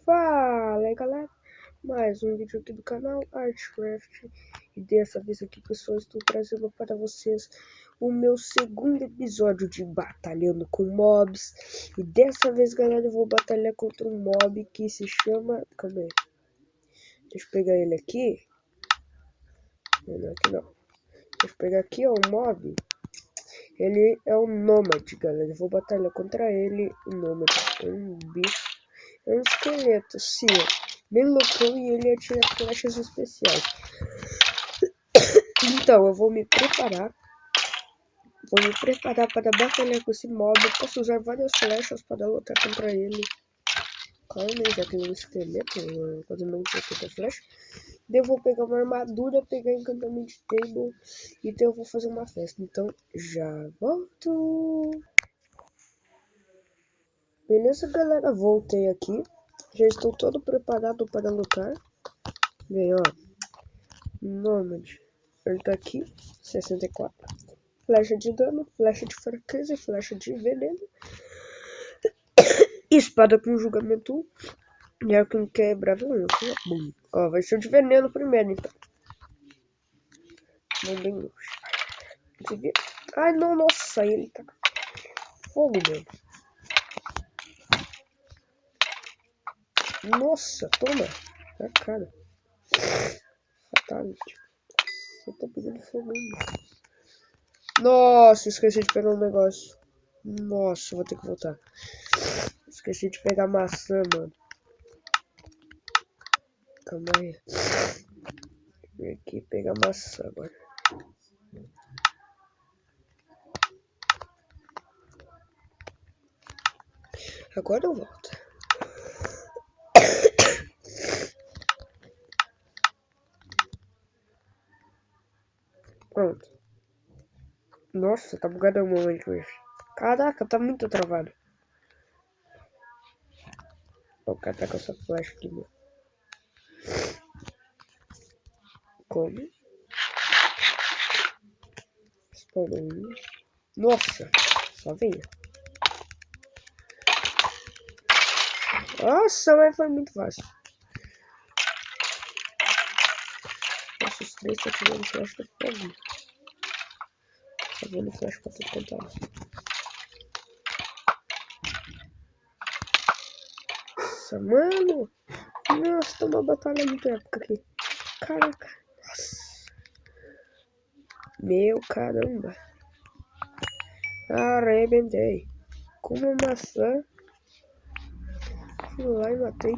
Fala aí galera, mais um vídeo aqui do canal Artcraft. E dessa vez aqui pessoal, estou trazendo para vocês o meu segundo episódio de batalhando com mobs. E dessa vez galera, eu vou batalhar contra um mob que se chama... Calma aí, deixa eu pegar ele aqui. Não, aqui não. Deixa eu pegar aqui, ó, o mob. Ele é um nômade galera, eu vou batalhar contra ele. O nômade é um bicho. É um esqueleto, sim, bem loucão, e ele atira flechas especiais. Então, eu vou me preparar para batalhar com esse mob. Eu posso usar várias flechas para lutar contra ele. Calma, já que ele é um esqueleto, quando não tem tanta flecha. Daí eu vou pegar uma armadura, pegar encantamento table, e daí eu vou fazer uma festa. Então, já volto. Beleza, galera, voltei aqui. Já estou todo preparado para lutar. Bem, ó. Nômade. Ele tá aqui. 64. Flecha de dano, flecha de fraqueza e flecha de veneno. Espada com julgamento 1. E arco inquebrável 1. Ó, vai ser de veneno primeiro, então. Não bem longe. Ai, não, nossa, ele tá fogo, mano. Nossa, toma. Na cara. Fatality. Você tá pegando fogo ainda. Nossa, esqueci de pegar um negócio. Nossa, vou ter que voltar. Esqueci de pegar maçã, mano. Calma aí. Vem aqui pegar maçã agora. Agora eu volto. Pronto. Nossa, tá bugado o momento hoje. Caraca, tá muito travado. Vou catar com essa flecha aqui, mano. Come. Spawn. Nossa, só venha. Nossa, mas foi muito fácil. Nossa, os três tá tirando flecha do fogo. Tá vendo flecha pra tudo quanto é. Nossa, mano. Nossa, tá uma batalha muito épica aqui. Caraca. Nossa. Meu caramba. Arrebentei. Com uma maçã. Fui lá e matei.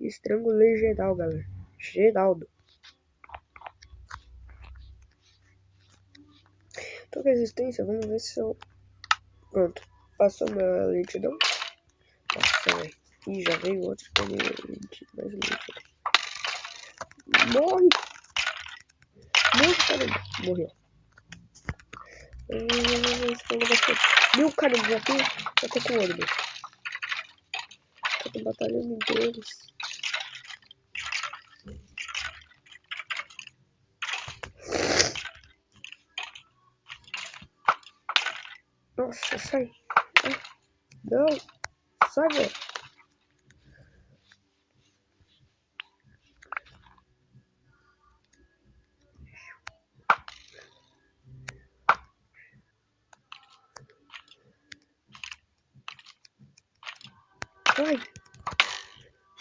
Estrangulei geral, galera. Geraldo. Tô com resistência, vamos ver se eu... Pronto. Passou minha lentidão. Nossa, velho. Ih, já veio outro que tem mais lentidão. Morre! Morre, caramba. Morreu. Meu caramba, já tô com ouro, bicho. Tô batalhando em deles. Nossa, sai. Ai, não. Sai, velho. Ai.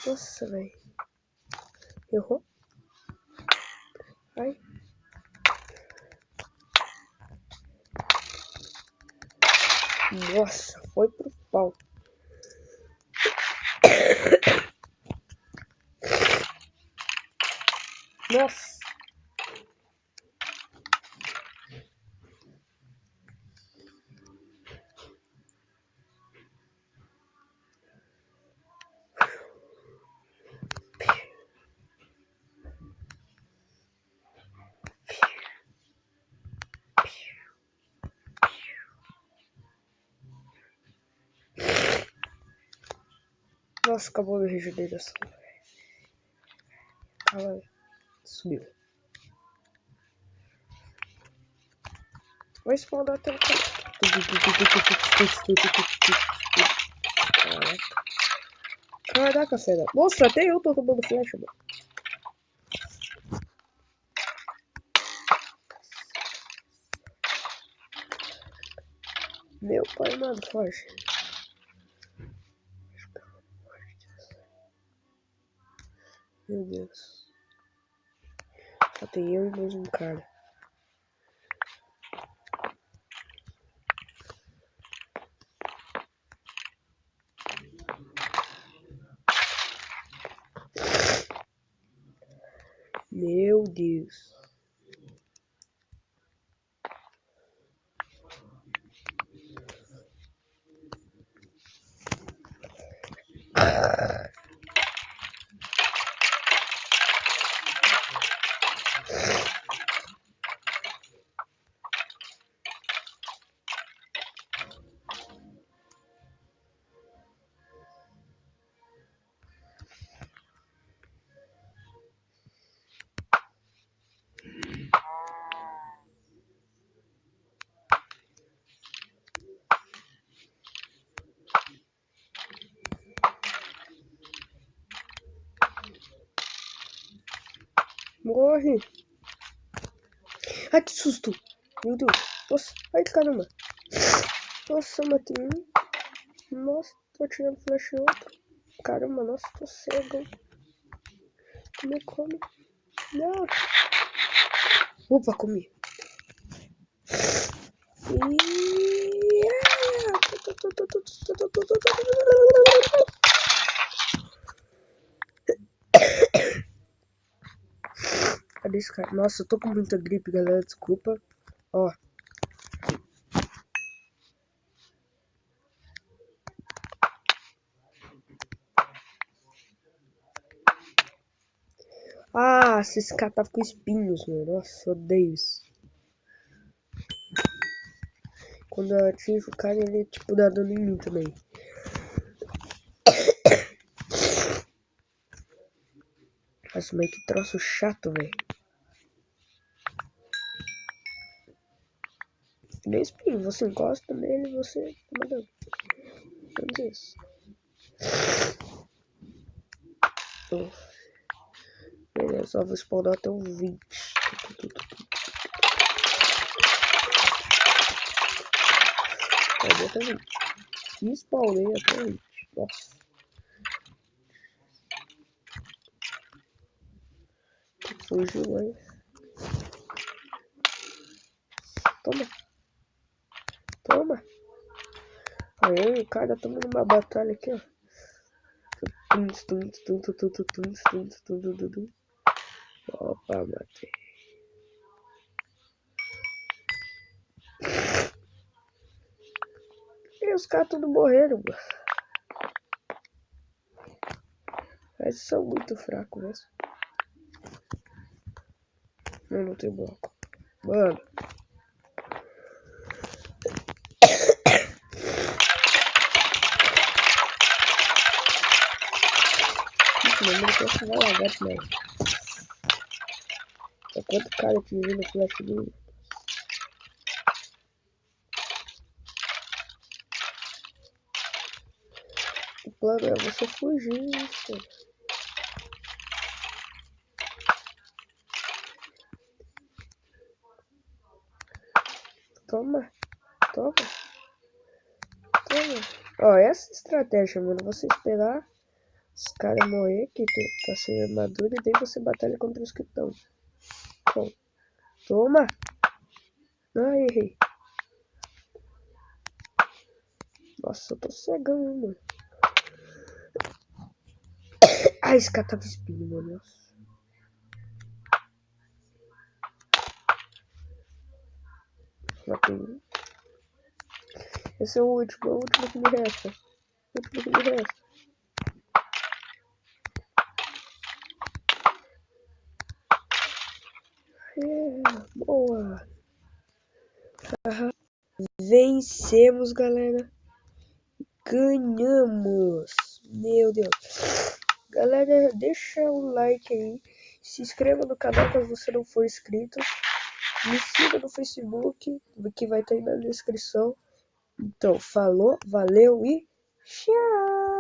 Nossa, velho. Errou. Ai. Nossa, foi pro pau. Nossa. Nossa, acabou a regeneração. Calma, subiu. Vai spawnar até o cara. Caraca, fera. Nossa, até eu tô tomando flecha, mano. Meu pai, mano, foge. Meu Deus. Só tem eu e mais um cara. Meu Deus. Morre. Ai, que susto. Meu Deus. Nossa, ai, caramba. Nossa, matei um. Nossa, tô atirando flash em outro. Caramba, nossa, tô cego. Come. Não. Opa, comi. Cadê esse cara? Nossa, eu tô com muita gripe, galera. Desculpa. Ó. Ah, esse cara tava com espinhos, mano. Nossa, eu odeio isso. Quando eu atinjo o cara, ele, tipo, dá dano em mim também. Nossa, mas que troço chato, velho. Nem espinho, você encosta nele e você toma dano. Meu Deus. Beleza, só vou spawnar até um 20. Até 20. E spawnei até 20. Nossa. Fugiu, mas... Toma. Aí, o cara tá numa batalha aqui, ó. Opa, matei. E os caras tudo morreram, mano. Eles são muito fracos mesmo. Não tem bloco. Mano. Mano, ele quer falar lagar também. É quanto cara atingindo o flash dele. O plano é você fugir, isso. Toma. Ó, essa estratégia, mano. Você esperar os caras morrer que tá sem armadura e daí você batalha contra os que estão. Toma. Ai, errei. Nossa, eu tô cegando, mano. Ah, esse cara tava espinho, mano. Nossa. Matei. Esse é o último que me resta. É, boa. Vencemos, galera. Ganhamos. Meu Deus. Galera, deixa o like aí. Se inscreva no canal caso você não for inscrito. Me siga no Facebook, que vai estar aí na descrição. Então, falou, valeu e Tchau!